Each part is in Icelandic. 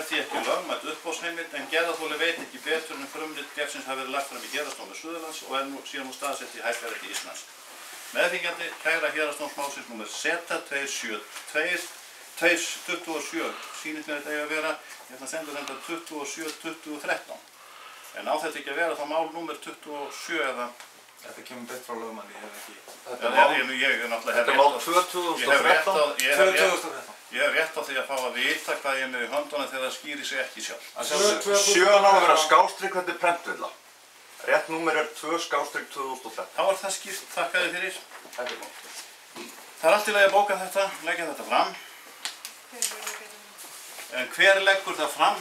er því ekki lögmætt uppboðsheimild en gerðarþoli veit ekki betur en frumrit bréfsins hafi verið lagt fram í Héraðsdómi Suðurlands og er síðan nú staðsett í Hæstarétti Íslands. Meðfylgjandi kæra Héraðsdómsmálsins númer Z227 sýnist mér þetta eiga að vera, ég ætla að senda þetta 27-2013. En á þetta ekki að vera þá mál númer 27 eða... Þetta kemur beint frá lögmanni, ég hef ekki... Þetta er mál 2013. Ég hef rétt á því að fá að vita hvað ég er með í höndunum þegar það skýri sig ekki sjálf. 7 á að vera skástrík, þetta er prentvilla. Rétt númer er 2/2013. Þá er það skýrt, þakka þið fyrir. Það er allt í lagi að bóka þetta, leggja þetta fram. En hver leggur það fram?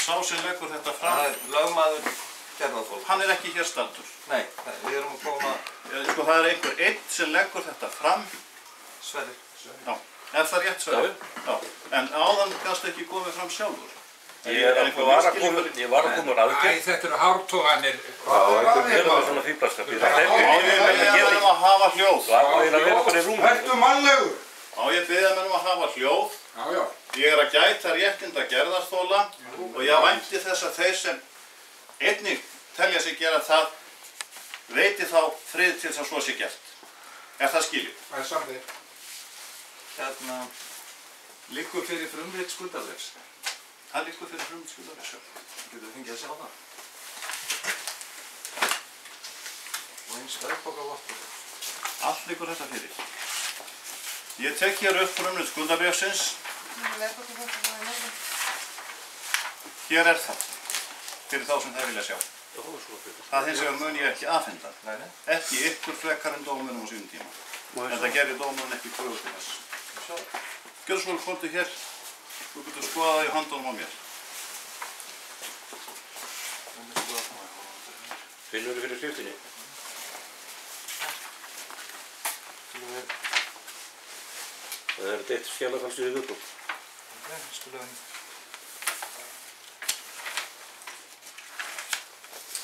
Sá sem leggur þetta fram. Það er lögmaður gerðarþola. Hann er ekki hér staddur. Nei, við erum að koma... Sko það er einhver einn sem leggur þetta fram. Sverrir. Já, er það rétt Sverrir? Já. En áðan kannski ekki komið fram sjálfur. Ég var að koma úr aðgerð. Æ, þetta eru hártóganir. Við erum svona fýblaskapir. Á ég beðja mér að hafa hljóð. Ertu mannlegur? Á ég beðja mér að hafa hljóð. Já, já. Ég er að gæta réttinda gerðarþola og ég vænti þess að þeir sem einnig telja sig gera það veiti þá frið til þess að svo sé gert. Er það skiljið? Það er samþykkt. Hérna liggur fyrir frumrit skuldabréfs. Það liggur fyrir frumrit skuldabréfs. Getur við fengið að sjá það? Og eins verðbókavottur. Allt liggur þetta fyrir. Ég tek hér upp frumrit skuldabréfsins. Hér er það. Fyrir þá sem það vilja sjá. Það hins vegar mun ég ekki afhenda. Ekki ykkur frekar en dómunum á sínum tíma. En það gerir dómunum ekki kröfu til þess. Gjörðu svo kvöldu hér. Þú getur skoðað það í handunum á mér. Finnur þú fyrir skriftinni? Það er eitt skjálafalsið í viðbútt.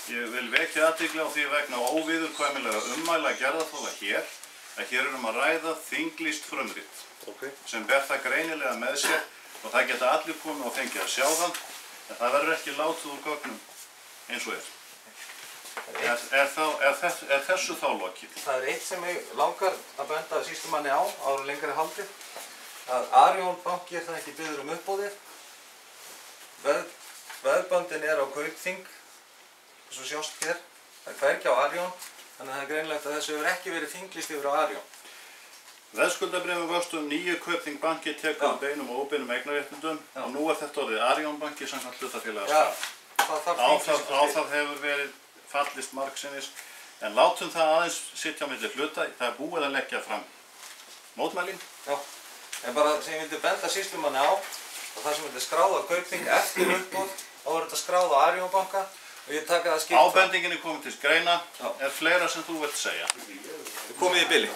Ég vil vekja athygli á því vegna óviðurkvæmilega ummæla gerðarþola hér að hér er að ræða þinglýst frumrit sem ber það greinilega með sér og það geta allir komið og fengið að sjá það en það verður ekki látið úr gögnum eins og er. Er þessu þá lokið? Það er eitt sem ég langar að benda sýslumanni á áður lengri haldið að Arion banki er það ekki byggður uppboðið. Veðböndin er á Kaupþing eins og sjást hér. Það er hvergi á Arion þannig að það er greinlegt að þessu hefur ekki verið þinglýst yfir á Arion. Veðskuldabréfum vöxtum nýju Kaupþing banki tekur beinum og óbeinum eignarréttindum og nú er þetta orðið Arion banki samkvæmt hlutafélagaskráa. Á það hefur verið fallist margsinnis en látum það aðeins sitja á milli hluta, það er búið að leggja fram mótmælin. Já, en bara sem ég vildi benda sýslumanni á og það sem vildi skráða Kaupþing eftir uppboð þá er þetta skráða á Arion banka og ég taka það skipt. Ábendingin er komin til greina, er fleira sem þú vilt segja? Komið í bili.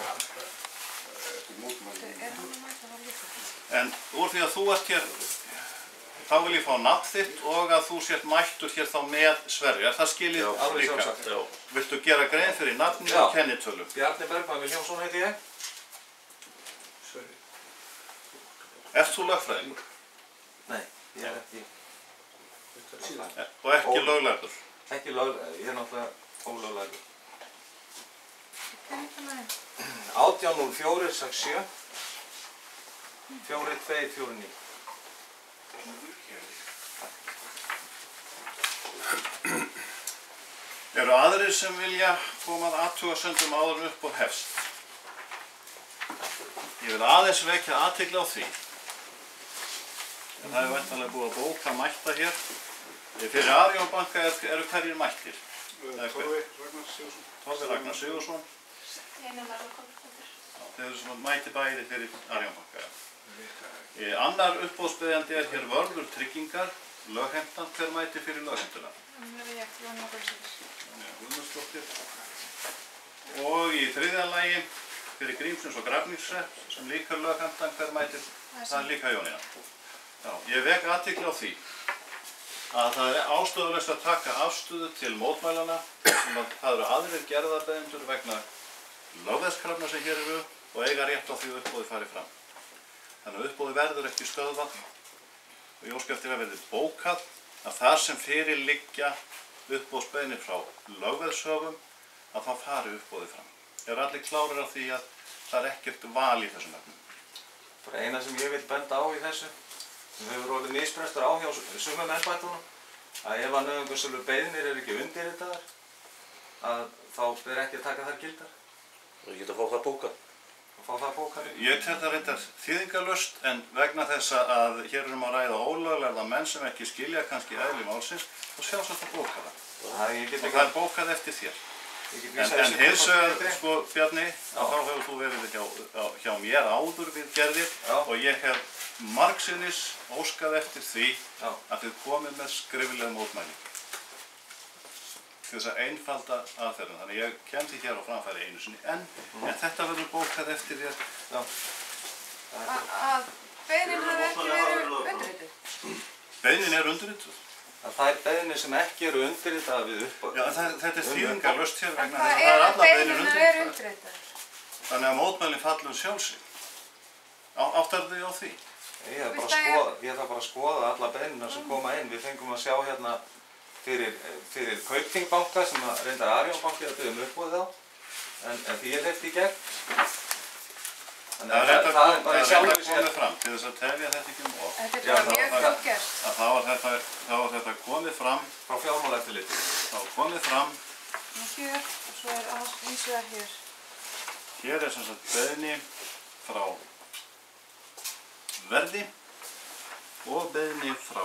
En úr því að þú ert hér, þá vil ég fá nafn þitt og að þú sért mættur hér þá með Sverri. Er það skiljið líka? Viltu gera grein fyrir nafni og kennitölu? Bjarni Bergmann Vilhjálmsson heiti ég. Ert þú lögfræðingur? Nei, ég er ekki. Og ekki löglærður? Ekki löglærður, ég er náttúrulega ólöglærður. 180467 4249. Eru aðrir sem vilja koma að athugasemdum áður en uppboð hefst? Ég vil aðeins vekja athygli á því. En það er væntanlega búið að bóka mætta hér. Fyrir Arion banka eru hverjir mættir? Torfi Ragnar Sigurðsson. Þeir eru sem mæti bæði fyrir Arion banka. Annar uppboðsbeðjandi er hér Vörður Tryggingar, lögheimtan. Hver mæti fyrir lögheimtuna? Og í þriðja lagi fyrir Grímsnes og Grafningshrepp sem líka lögheimtan. Hver mætir? Það er líka Jónína. Ég vek athygli á því að það er ástæðulaust að taka afstöðu til mótmælana sem að það eru aðrir gerðarbeðendur vegna lögveðskrafna sem hér eru og eiga rétt á því að uppboðið fari fram. Þannig að uppboðið verður ekki stöðvað og ég óska eftir að verði bókað að þar sem fyrir liggja uppboðsbeiðnir frá lögveðshöfum að þá fari uppboðið fram. Er allir klárir á því að það er ekkert val í þessum efnum? Bara eina sem ég vil benda á í þessu, sem hefur orðið misbrestur á hjá sumum embættunum, að ef að nauðungarsölu beiðnir er ekki undirritaðar, að þá ber ekki að taka þær gildar. Og ég get að fá það bókað. Ég tel það reyndar þýðingarlaust en vegna þess að hér erum að ræða ólöglega menn sem ekki skilja kannski eðli málsins og sjálfsagt að bóka það. Og það er bókað eftir þér. En hins vegar, sko Bjarni, þá hefur þú verið hjá mér áður við gerðir og ég hef margsinnis óskað eftir því að þið komið með skrifleg mótmæli. Til þess að einfalda aðferðina. Þannig ég kem því hér á framfæri einu sinni en þetta verður bókað eftir þér. Að beiðnin hafi ekki verið undirrituð? Beiðnin er undirrituð. Það er beiðnir sem ekki eru undirritaðar við uppboð. Já, þetta er þýðingarlaust hér En vegna þess hvað að það er ef allar beiðnir beiðnin er undirritaðar. undirrituð? Þannig að mótmælin falla sjálfsig. Áttar þau á því? Ég þarf bara að skoða alla beiðnina sem koma inn. Við fengum að sjá hérna fyrir Kaupþing-banka sem að reyndar Arion-banki að byggja uppboðið á. En því er hleypt í gegn. Það er komið fram til þess að tefja þetta ekki of. Þetta er mjög fljótgert. Þá var þetta komið fram frá fjármálaeftirliti. Þá komið fram. Hér og svo er hins vegar hér. Hér er sem sagt beiðni frá Verði og beiðni frá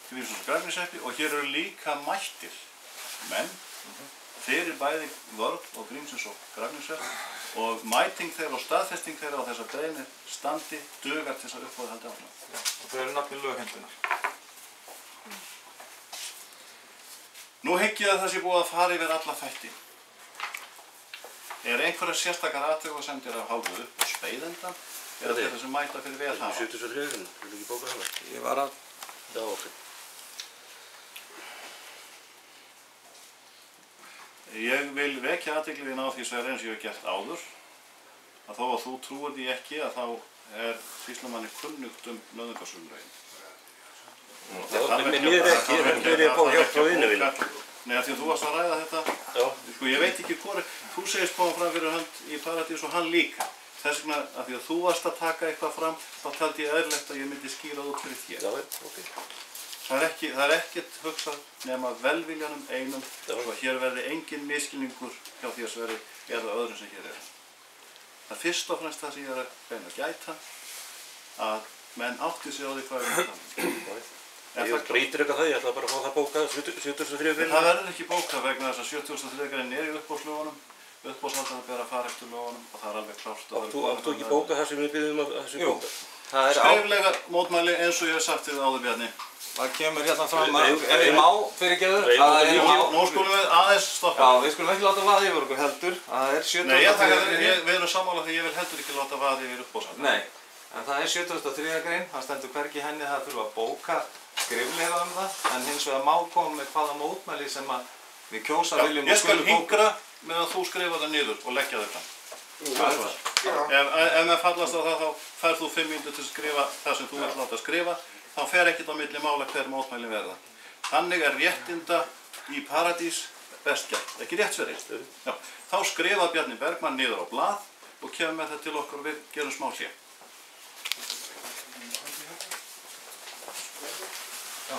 Grímsson Skrafningshreppi og hér eru líka mættir menn fyrir bæði Vörð og Grímsson Skrafningshrepp og mæting þeirra og staðfesting þeirra á þessar beiðnir standi dugar til þess að uppboðið haldi áfram. Og þau eru nafni lögheimildunar. Nú hygg ég að það sé búið að fara yfir alla þætti. Er einhverjar sérstakar athugasemdir af hálfu uppboðsbeiðenda eða þeirra sem mæta fyrir velhafa? 73, vil ekki bóka það? Ég var að... Já, ok. Ég vil vekja athygli þín á því Sverrir eins og ég hef gert áður að þó að þú trúir því ekki að þá er sýslumanni kunnugt nauðungarsölulögin. Mér er að fá hjálp frá vinnuvilja. Nei, því að þú varst að ræða þetta. Sko, ég veit ekki hvort þú segist koma fram fyrir hönd í Paradís og hann líka. Þess vegna að því að þú varst að taka eitthvað fram þá taldi ég eðlilegt að ég myndi skýra út fyrir þér. Já, ok. Það er ekkert hugsað nema velviljanum einum svo að hér verði engin misskilningur hjá því að Sverrir eða öðrum sem hér eru. Það er fyrst og fremst það sem ég er að reyna að gæta að menn átti sig á því hvað er það. Ég breytir eitthvað það, ég ætla bara að fá það bókað 73 grein. Það verður ekki bókað vegna þess að 73 grein er í uppboðslögunum. Uppboðshaldari ber að fara eftir lögunum og það er alveg klárt. Áttu ekki bókað það sem við byggjum að það sem bókað? Skriflega mótmæli eins og ég hef sagt þið áður Bjarni. Það kemur hérna fram að ef ég má fyrirgeðu Nú skulum við aðeins stoppa. Já, við skulum ekki láta vaða yfir okkur heldur. Það er 73. Nei, við erum sammála því ég vil heldur ekki láta vaða yfir uppboðshaldara. Nei, en það er 73. grein. Það stendur hvergi í henni það þurfa að bóka skriflega það. En hins vegar má koma með hvaða mótmæli sem að við kjósa viljum. Ég skal hingra meðan þú skrifa það niður og leggja þetta. Ef maður fallast á það þá færð þú 5 mínútur til að skrifa það sem þú vilt láta skrifa. Þá fer ekkert á milli mála hver mótmæli verða. Þannig er réttinda í Paradís best gert. Ekki rétt Sverrir? Já. Þá skrifa Bjarni Bergmann niður á blað og kemur með þetta til okkur og við gerum smá hlé. Já.